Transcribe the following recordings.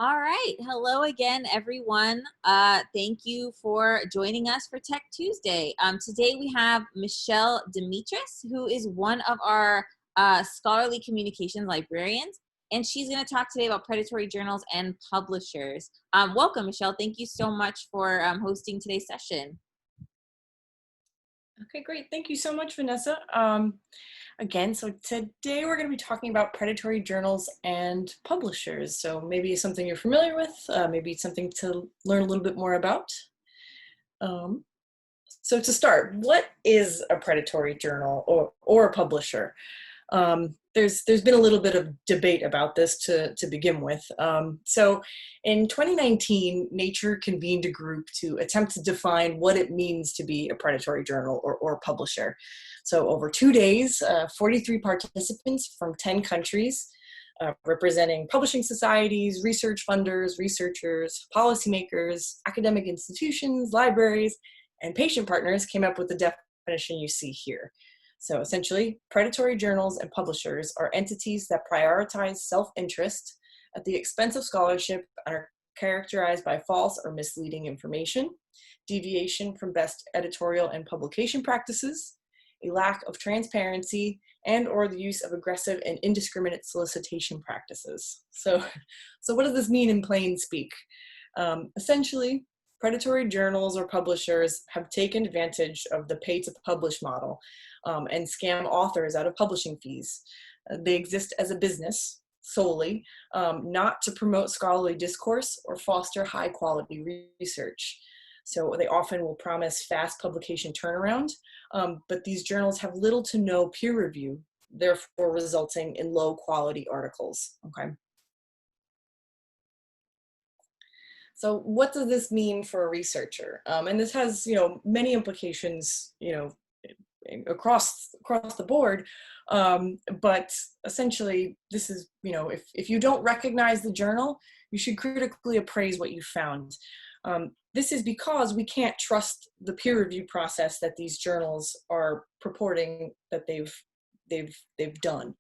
All right. Hello again, everyone. Thank you for joining us for Tech Tuesday. Today we have Michelle Demetres, who is one of our scholarly communications librarians, and she's going to talk today about predatory journals and publishers. Welcome, Michelle. Thank you so much for hosting today's session. Okay, great. Thank you so much, Vanessa. Again, so today we're going to be talking about predatory journals and publishers. So maybe it's something you're familiar with, maybe it's something to learn a little bit more about. So to start, what is a predatory journal or a publisher? There's been a little bit of debate about this to begin with. So in 2019, Nature convened a group to attempt to define what it means to be a predatory journal or publisher. So over 2 days, 43 participants from 10 countries, representing publishing societies, research funders, researchers, policymakers, academic institutions, libraries, and patient partners came up with the definition you see here. So essentially, predatory journals and publishers are entities that prioritize self-interest at the expense of scholarship and are characterized by false or misleading information, deviation from best editorial and publication practices, a lack of transparency, and or the use of aggressive and indiscriminate solicitation practices. So what does this mean in plain speak? Essentially, predatory journals or publishers have taken advantage of the pay-to-publish model and scam authors out of publishing fees. They exist as a business solely, not to promote scholarly discourse or foster high-quality research. So they often will promise fast publication turnaround, but these journals have little to no peer review, therefore resulting in low-quality articles. Okay. So what does this mean for a researcher? And this has, many implications, across the board. But essentially, this is, if you don't recognize the journal, you should critically appraise what you found. This is because we can't trust the peer review process that these journals are purporting that they've done.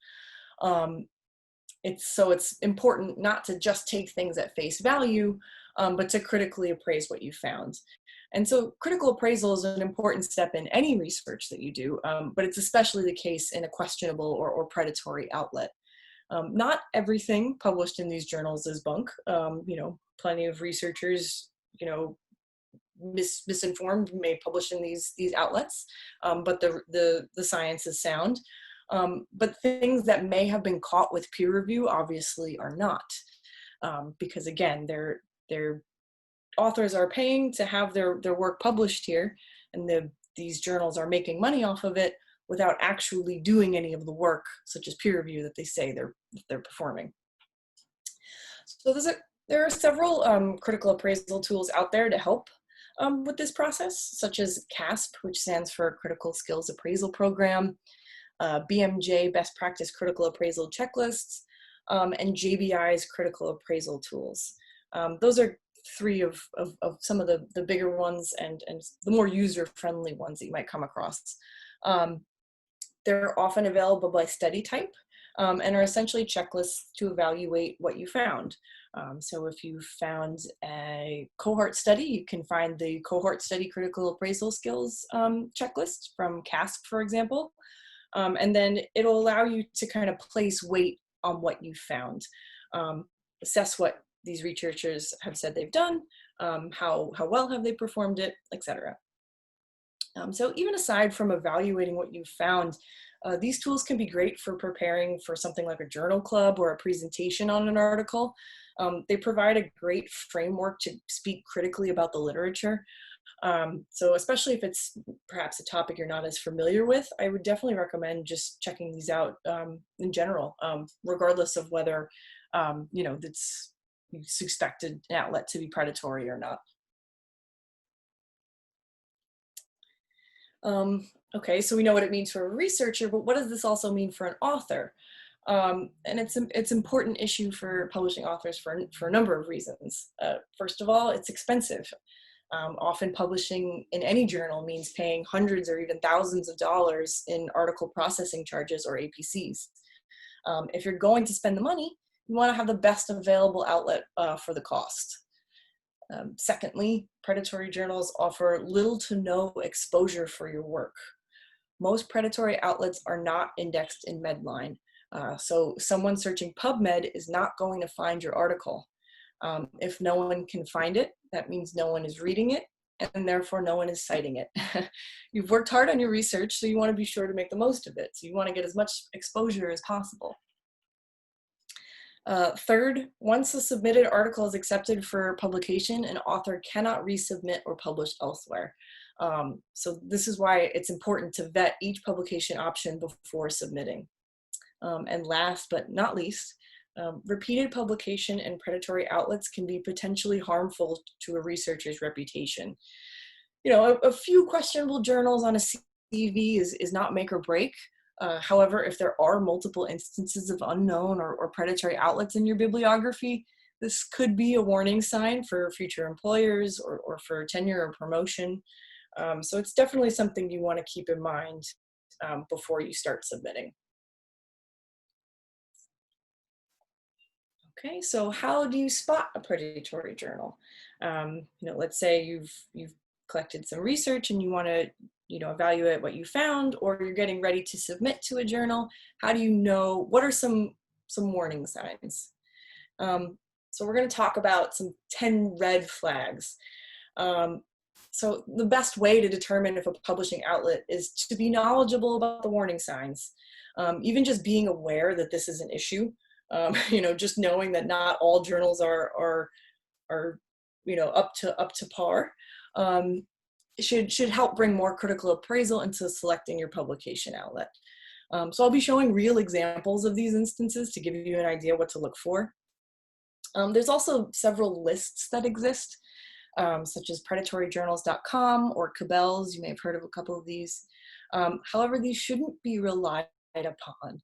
It's important not to just take things at face value, but to critically appraise what you found. And so critical appraisal is an important step in any research that you do, but it's especially the case in a questionable or predatory outlet. Not everything published in these journals is bunk. Plenty of researchers, misinformed may publish in these outlets, but the science is sound. But things that may have been caught with peer review obviously are not, because again, their authors are paying to have their work published here, and these journals are making money off of it without actually doing any of the work, such as peer review, that they say they're performing. So there are several critical appraisal tools out there to help with this process, such as CASP, which stands for Critical Skills Appraisal Program, BMJ, Best Practice Critical Appraisal Checklists, and JBI's Critical Appraisal Tools. Those are three of some of the bigger ones and the more user-friendly ones that you might come across. They're often available by study type and are essentially checklists to evaluate what you found. So if you found a cohort study, you can find the Cohort Study Critical Appraisal Skills checklist from CASP, for example. And then it'll allow you to kind of place weight on what you found, assess what these researchers have said they've done, how well have they performed it, etc. So even aside from evaluating what you found, these tools can be great for preparing for something like a journal club or a presentation on an article. They provide a great framework to speak critically about the literature. So especially if it's perhaps a topic you're not as familiar with, I would definitely recommend just checking these out in general, regardless of whether, it's suspected an outlet to be predatory or not. Okay, so we know what it means for a researcher, but what does this also mean for an author? And it's an important issue for publishing authors for a number of reasons. First of all, it's expensive. Often publishing in any journal means paying hundreds or even thousands of dollars in article processing charges or APCs. If you're going to spend the money, You want to have the best available outlet for the cost. Secondly, predatory journals offer little to no exposure for your work. Most predatory outlets are not indexed in Medline. So someone searching PubMed is not going to find your article. If no one can find it, that means no one is reading it, and therefore no one is citing it. You've worked hard on your research, so you want to be sure to make the most of it. So you want to get as much exposure as possible. Third, once a submitted article is accepted for publication, an author cannot resubmit or publish elsewhere. So this is why it's important to vet each publication option before submitting. And last but not least, repeated publication in predatory outlets can be potentially harmful to a researcher's reputation. You know, a few questionable journals on a CV is not make or break. However, if there are multiple instances of unknown or predatory outlets in your bibliography, this could be a warning sign for future employers or for tenure or promotion. So it's definitely something you want to keep in mind before you start submitting. Okay, so how do you spot a predatory journal? You know, let's say you've collected some research and you want to, you know, evaluate what you found, or you're getting ready to submit to a journal. How do you know? What are some warning signs? So we're going to talk about some 10 red flags. So the best way to determine if a publishing outlet is to be knowledgeable about the warning signs. Even just being aware that this is an issue. You know, just knowing that not all journals are you know, up to par, should help bring more critical appraisal into selecting your publication outlet. So I'll be showing real examples of these instances to give you an idea what to look for. There's also several lists that exist, such as predatoryjournals.com or Cabell's. You may have heard of a couple of these. However, these shouldn't be relied upon.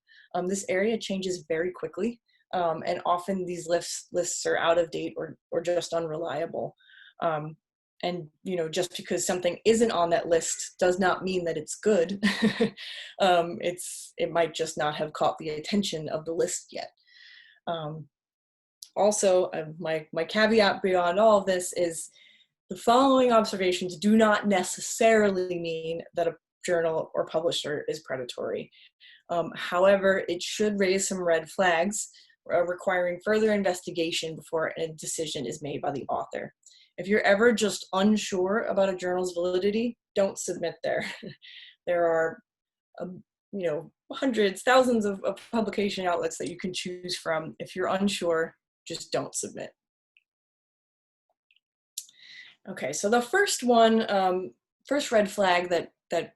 This area changes very quickly, and often these lists are out of date or just unreliable. And you know, just because something isn't on that list does not mean that it's good. It might just not have caught the attention of the list yet. Also, my caveat beyond all of this is the following observations do not necessarily mean that a journal or publisher is predatory. However, it should raise some red flags requiring further investigation before a decision is made by the author. If you're ever just unsure about a journal's validity, don't submit there. There are, you know, hundreds, thousands of publication outlets that you can choose from. If you're unsure, just don't submit. Okay, so the first one, first red flag that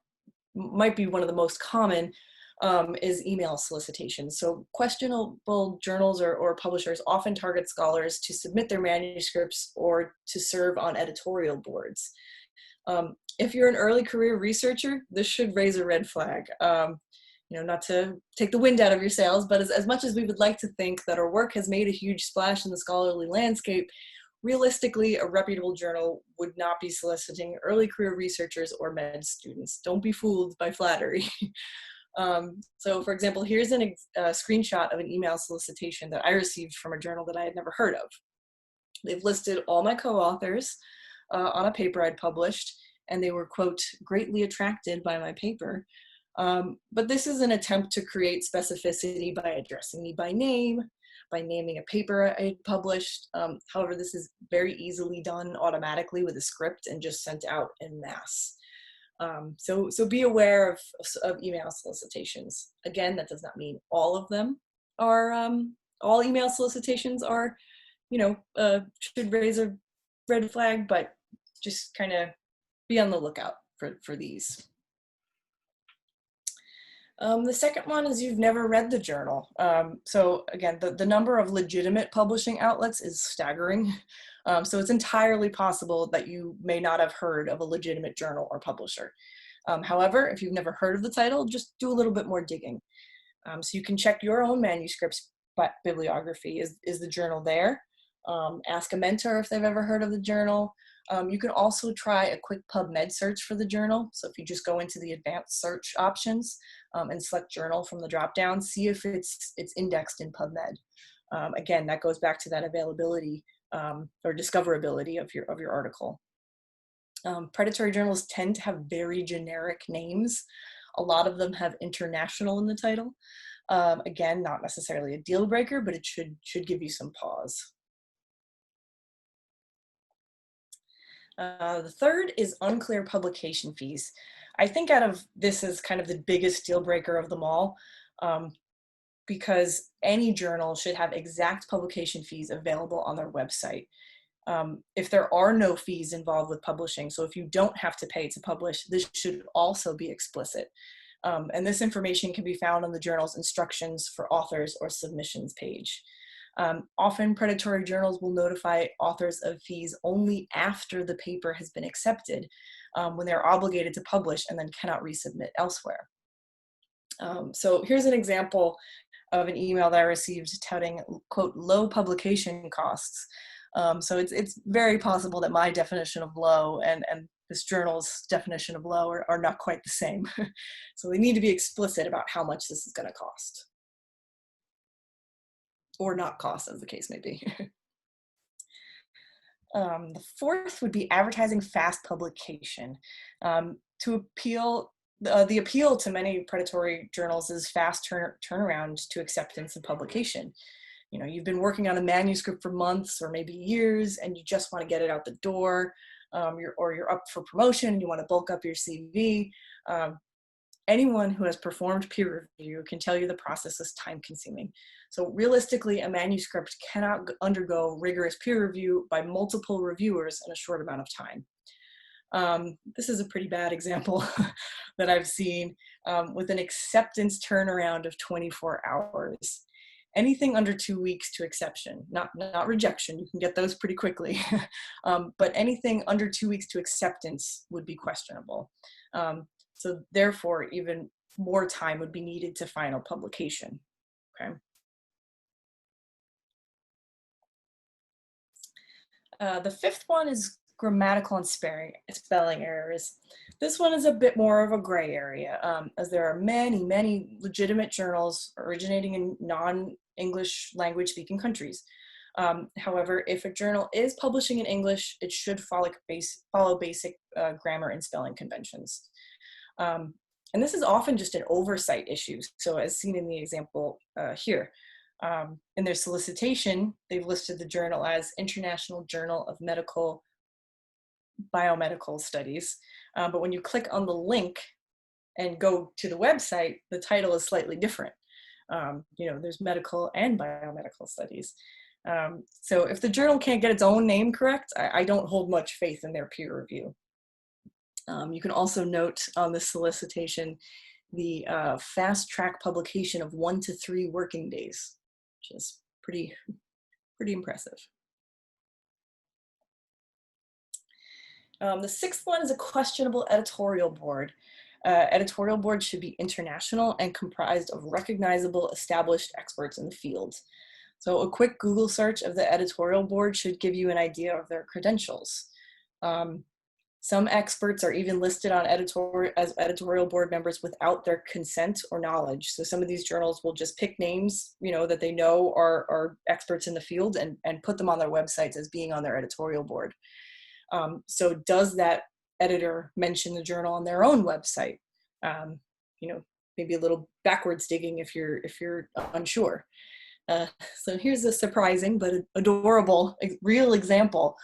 might be one of the most common is email solicitations. So questionable journals or publishers often target scholars to submit their manuscripts or to serve on editorial boards. If you're an early career researcher, this should raise a red flag. You know, not to take the wind out of your sails, but as much as we would like to think that our work has made a huge splash in the scholarly landscape, realistically, a reputable journal would not be soliciting early career researchers or med students. Don't be fooled by flattery. So for example, here's a screenshot of an email solicitation that I received from a journal that I had never heard of. They've listed all my co-authors on a paper I'd published, and they were, quote, greatly attracted by my paper. But this is an attempt to create specificity by addressing me by name, by naming a paper I had published. However, this is very easily done automatically with a script and just sent out en masse. So be aware of email solicitations. Again, that does not mean all of them are, all email solicitations are, you know, should raise a red flag, but just kind of be on the lookout for these. The second one is you've never read the journal. So again, the number of legitimate publishing outlets is staggering. So it's entirely possible that you may not have heard of a legitimate journal or publisher. However, if you've never heard of the title, just do a little bit more digging. So you can check your own manuscript's bibliography. Is the journal there? Ask a mentor if they've ever heard of the journal. You can also try a quick PubMed search for the journal. So if you just go into the advanced search options and select journal from the dropdown, see if it's indexed in PubMed. Again, that goes back to that availability or discoverability of your article. Predatory journals tend to have very generic names. A lot of them have international in the title. Again, not necessarily a deal breaker, but it should give you some pause. The third is unclear publication fees. I think out of this is kind of the biggest deal breaker of them all, because any journal should have exact publication fees available on their website. If there are no fees involved with publishing, so if you don't have to pay to publish, this should also be explicit. And this information can be found on the journal's instructions for authors or submissions page. Often predatory journals will notify authors of fees only after the paper has been accepted, when they're obligated to publish and then cannot resubmit elsewhere. So here's an example of an email that I received touting, quote, low publication costs. So it's very possible that my definition of low and this journal's definition of low are not quite the same. So they need to be explicit about how much this is going to cost. Or not cost, as the case may be. The fourth would be advertising fast publication. To appeal, the appeal to many predatory journals is fast turnaround to acceptance and publication. You know, you've been working on a manuscript for months or maybe years, and you just want to get it out the door, you're up for promotion and you want to bulk up your CV. Anyone who has performed peer review can tell you the process is time-consuming. So realistically, a manuscript cannot undergo rigorous peer review by multiple reviewers in a short amount of time. This is a pretty bad example that I've seen, with an acceptance turnaround of 24 hours. Anything under 2 weeks to exception, not rejection, you can get those pretty quickly, but anything under 2 weeks to acceptance would be questionable. So therefore, even more time would be needed to final publication, okay? The fifth one is grammatical and spelling errors. This one is a bit more of a gray area, as there are many legitimate journals originating in non-English language speaking countries. However, if a journal is publishing in English, it should follow basic grammar and spelling conventions. And this is often just an oversight issue. So as seen in the example here, in their solicitation, they've listed the journal as International Journal of Biomedical Studies. But when you click on the link and go to the website, the title is slightly different. You know, there's medical and biomedical studies. So if the journal can't get its own name correct, I don't hold much faith in their peer review. You can also note on the solicitation the fast track publication of 1 to 3 working days, which is pretty impressive. The sixth one is a questionable editorial board. Editorial boards should be international and comprised of recognizable, established experts in the field. So a quick Google search of the editorial board should give you an idea of their credentials. Some experts are even listed on as editorial board members without their consent or knowledge. So some of these journals will just pick names, you know, that they know are experts in the field and put them on their websites as being on their editorial board. So does that editor mention the journal on their own website? You know, maybe a little backwards digging if you're unsure. So here's a surprising but adorable real example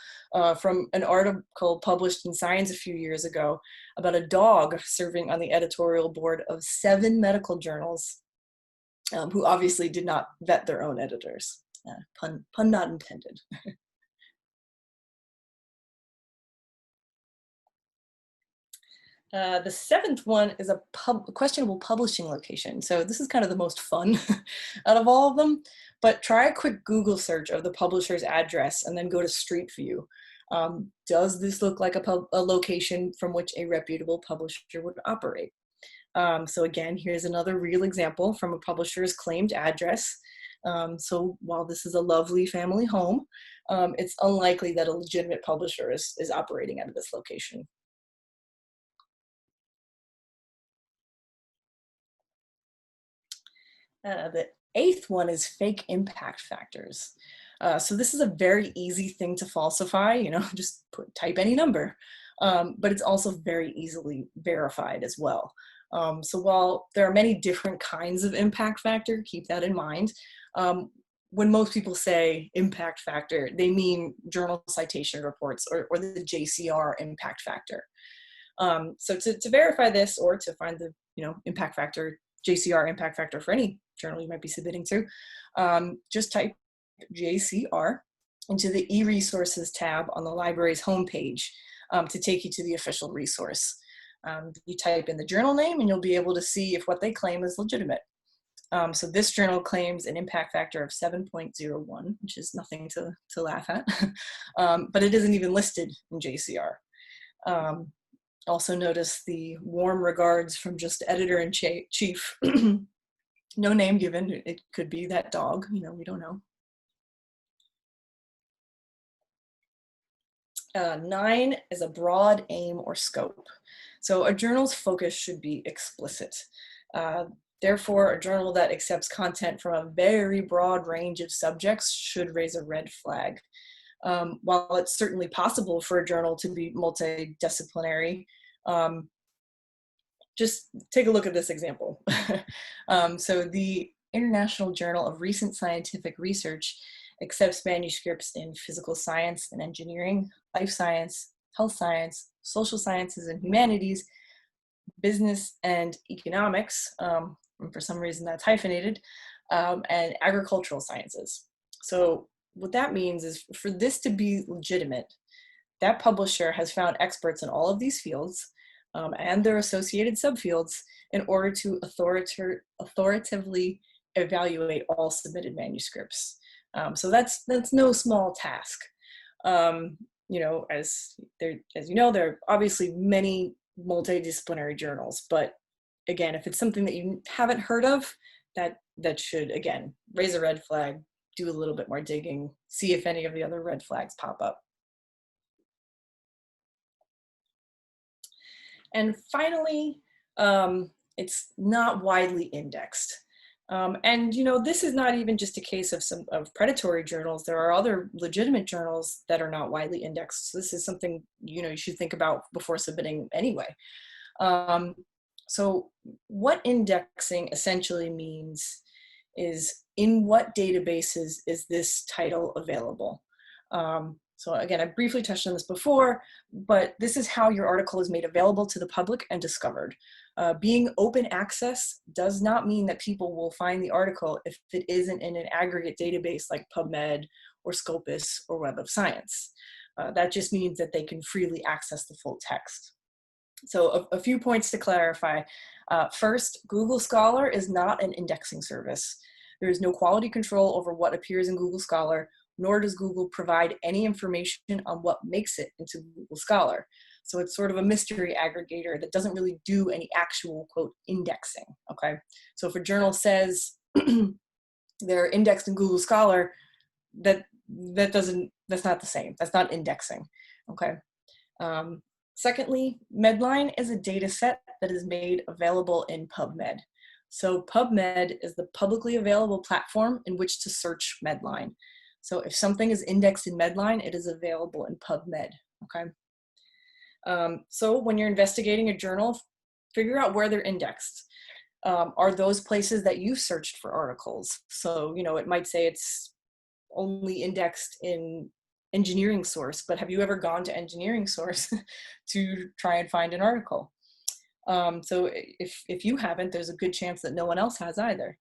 from an article published in Science a few years ago about a dog serving on the editorial board of 7 medical journals, who obviously did not vet their own editors. Pun not intended. The seventh one is a questionable publishing location. So this is kind of the most fun out of all of them, but try a quick Google search of the publisher's address and then go to Street View. Does this look like a location from which a reputable publisher would operate? So again, here's another real example from a publisher's claimed address. So while this is a lovely family home, it's unlikely that a legitimate publisher is operating out of this location. The Eighth one is fake impact factors. So this is a very easy thing to falsify, you know, just type any number. But it's also very easily verified as well. So while there are many different kinds of impact factor, keep that in mind. When most people say impact factor, they mean journal citation reports or the JCR impact factor. So to verify this, or to find the impact factor, JCR impact factor for any journal you might be submitting to, just type JCR into the e-resources tab on the library's homepage to take you to the official resource. You type in the journal name and you'll be able to see if what they claim is legitimate. So this journal claims an impact factor of 7.01, which is nothing to laugh at, but it isn't even listed in JCR. Also notice the warm regards from just editor-in-chief. No name given. It could be that dog, we don't know. 9 is a broad aim or scope. So a journal's focus should be explicit. Therefore, a journal that accepts content from a very broad range of subjects should raise a red flag. While it's certainly possible for a journal to be multidisciplinary, just take a look at this example. So the International Journal of Recent Scientific Research accepts manuscripts in physical science and engineering, life science, health science, social sciences and humanities, business and economics, and for some reason that's hyphenated, and agricultural sciences. So what that means is, for this to be legitimate, that publisher has found experts in all of these fields and their associated subfields in order to authoritatively evaluate all submitted manuscripts. So that's no small task. As you know, there are obviously many multidisciplinary journals, but again, if it's something that you haven't heard of, that should, again, raise a red flag, do a little bit more digging, see if any of the other red flags pop up. And finally, it's not widely indexed. And this is not even just a case of predatory journals. There are other legitimate journals that are not widely indexed. So this is something you should think about before submitting anyway. So what indexing essentially means is, in what databases is this title available? So again, I briefly touched on this before, but this is how your article is made available to the public and discovered. Being open access does not mean that people will find the article if it isn't in an aggregate database like PubMed or Scopus or Web of Science. That just means that they can freely access the full text. So a few points to clarify. First, Google Scholar is not an indexing service. There is no quality control over what appears in Google Scholar, nor does Google provide any information on what makes it into Google Scholar. So it's sort of a mystery aggregator that doesn't really do any actual, quote, indexing, okay? So if a journal says they're indexed in Google Scholar, that's not the same. That's not indexing, okay? Secondly, Medline is a data set that is made available in PubMed. So PubMed is the publicly available platform in which to search Medline. So if something is indexed in Medline, it is available in PubMed, okay? So when you're investigating a journal, figure out where they're indexed. Are those places that you've searched for articles? So, it might say it's only indexed in engineering source, but have you ever gone to engineering source to try and find an article? So if you haven't, there's a good chance that no one else has either.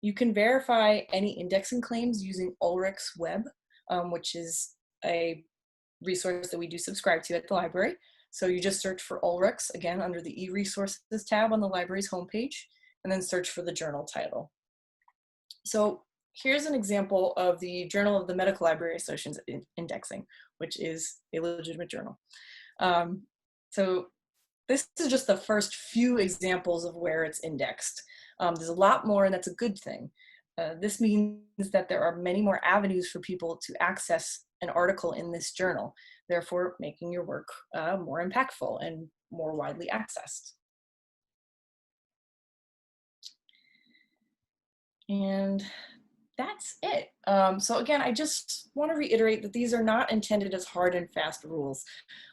You can verify any indexing claims using Ulrich's Web, which is a resource that we do subscribe to at the library. So you just search for Ulrich's, again, under the e-resources tab on the library's homepage, and then search for the journal title. So here's an example of the Journal of the Medical Library Association's indexing, which is a legitimate journal. So this is just the first few examples of where it's indexed. There's a lot more, and that's a good thing. This means that there are many more avenues for people to access an article in this journal, therefore making your work more impactful and more widely accessed. And that's it. So again, I just want to reiterate that these are not intended as hard and fast rules,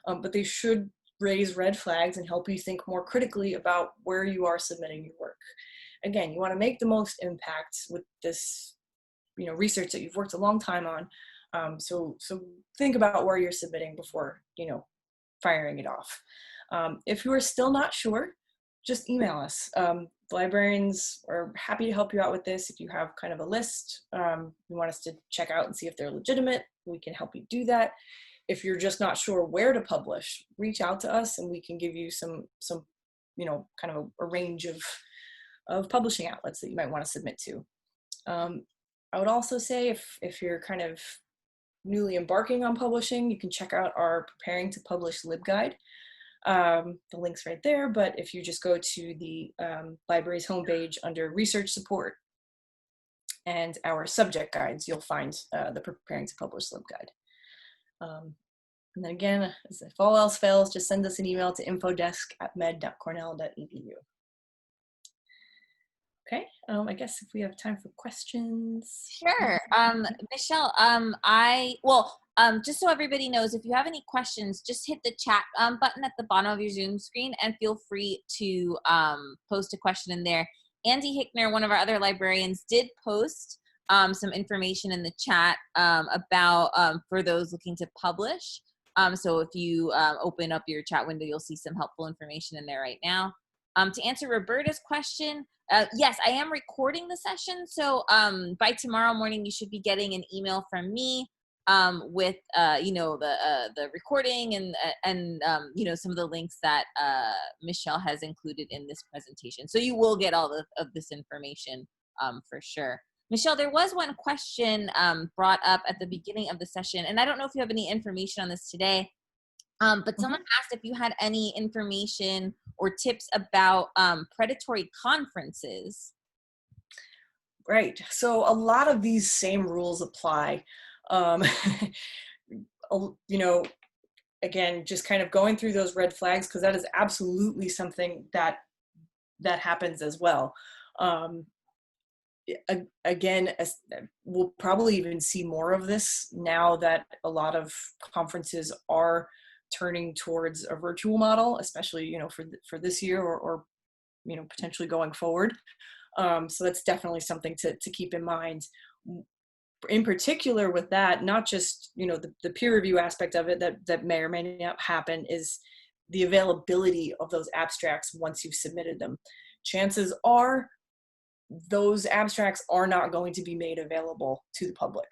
but they should raise red flags and help you think more critically about where you are submitting your work. Again, you want to make the most impact with this, research that you've worked a long time on. So think about where you're submitting before, firing it off. If you are still not sure, just email us. The librarians are happy to help you out with this. If you have kind of a list, you want us to check out and see if they're legitimate, we can help you do that. If you're just not sure where to publish, reach out to us and we can give you some kind of a range of publishing outlets that you might want to submit to. I would also say if you're kind of newly embarking on publishing, you can check out our Preparing to Publish LibGuide. The link's right there, but if you just go to the library's homepage under Research Support and our subject guides, you'll find the Preparing to Publish LibGuide. And then again, as if all else fails, just send us an email to infodesk@med.cornell.edu. Okay, I guess if we have time for questions. Sure. Michelle, just so everybody knows, if you have any questions, just hit the chat button at the bottom of your Zoom screen and feel free to post a question in there. Andy Hickner, one of our other librarians, did post some information in the chat about for those looking to publish. So if you open up your chat window, you'll see some helpful information in there right now. To answer Roberta's question, yes, I am recording the session. So by tomorrow morning, you should be getting an email from me with the recording and some of the links that Michelle has included in this presentation. So you will get all of this information for sure. Michelle, there was one question brought up at the beginning of the session, and I don't know if you have any information on this today. But someone asked if you had any information or tips about predatory conferences. Right. So a lot of these same rules apply. Again, just kind of going through those red flags, because that is absolutely something that happens as well. Again, we'll probably even see more of this now that a lot of conferences are turning towards a virtual model, especially for this year or potentially going forward. So that's definitely something to keep in mind. In particular with that, not just the peer review aspect of it that may or may not happen, is the availability of those abstracts once you've submitted them. Chances are those abstracts are not going to be made available to the public.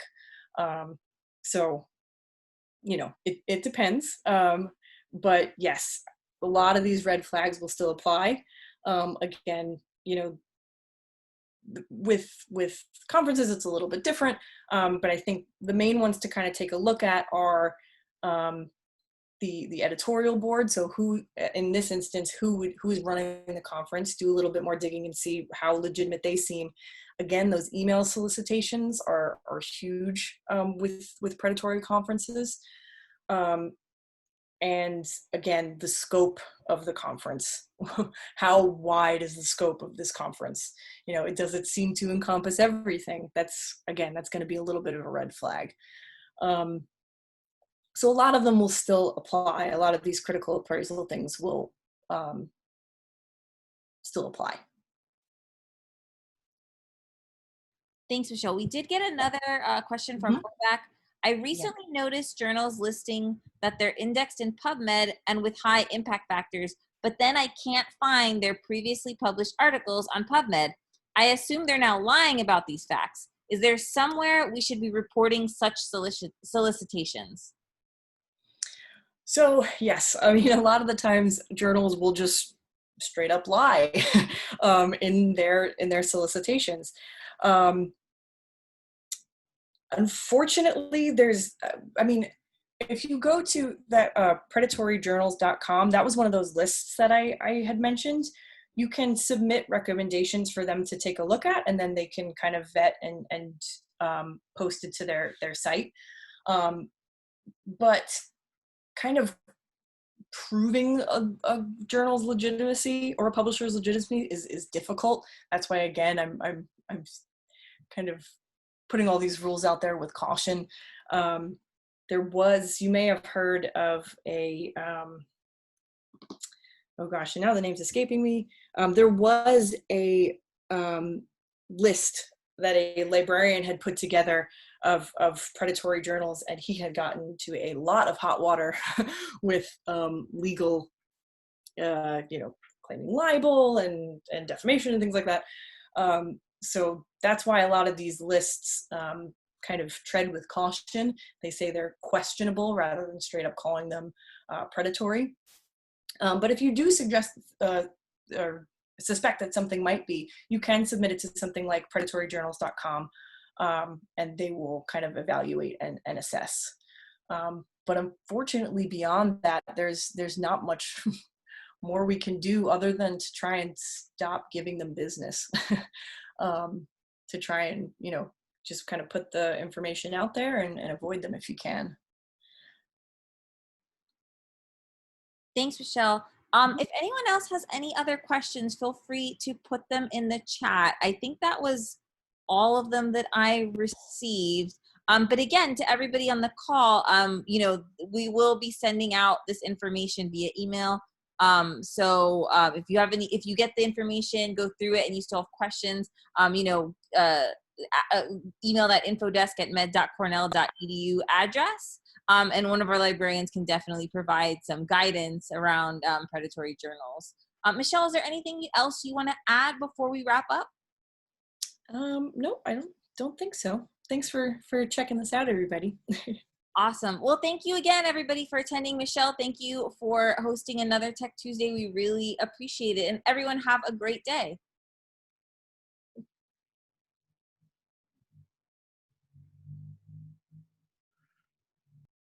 So it depends. But yes, a lot of these red flags will still apply. Again, with conferences, it's a little bit different. But I think the main ones to kind of take a look at are the editorial board. So who, in this instance, who is running the conference, do a little bit more digging and see how legitimate they seem. Again, those email solicitations are huge with predatory conferences. And again, the scope of the conference. How wide is the scope of this conference? Does it seem to encompass everything? That's going to be a little bit of a red flag. So a lot of them will still apply. A lot of these critical appraisal things will still apply. Thanks, Michelle. We did get another question from Horvath. I recently noticed journals listing that they're indexed in PubMed and with high impact factors, but then I can't find their previously published articles on PubMed. I assume they're now lying about these facts. Is there somewhere we should be reporting such solicitations? So yes, I mean, a lot of the times journals will just straight up lie in their solicitations. Unfortunately, if you go to that predatoryjournals.com, that was one of those lists that I had mentioned. You can submit recommendations for them to take a look at, and then they can kind of vet and post it to their site. But kind of proving a journal's legitimacy or a publisher's legitimacy is difficult. That's why, again, I'm kind of putting all these rules out there with caution. There was, you may have heard of a, oh gosh, and now the name's escaping me. There was a list that a librarian had put together of predatory journals, and he had gotten to a lot of hot water with legal, claiming libel and defamation and things like that. So that's why a lot of these lists kind of tread with caution. They say they're questionable rather than straight up calling them predatory. But if you do suggest or suspect that something might be, you can submit it to something like predatoryjournals.com, and they will kind of evaluate and assess. But unfortunately, beyond that, there's not much more we can do other than to try and stop giving them business. To try and, just kind of put the information out there and avoid them if you can. Thanks, Michelle. If anyone else has any other questions, feel free to put them in the chat. I think that was all of them that I received. But again, to everybody on the call, we will be sending out this information via email. So if you get the information, go through it, and you still have questions, email that infodesk@med.cornell.edu address. And one of our librarians can definitely provide some guidance around predatory journals. Michelle, is there anything else you want to add before we wrap up? No, I don't think so. Thanks for checking this out, everybody. Awesome. Well, thank you again, everybody, for attending. Michelle, thank you for hosting another Tech Tuesday. We really appreciate it. And everyone, have a great day.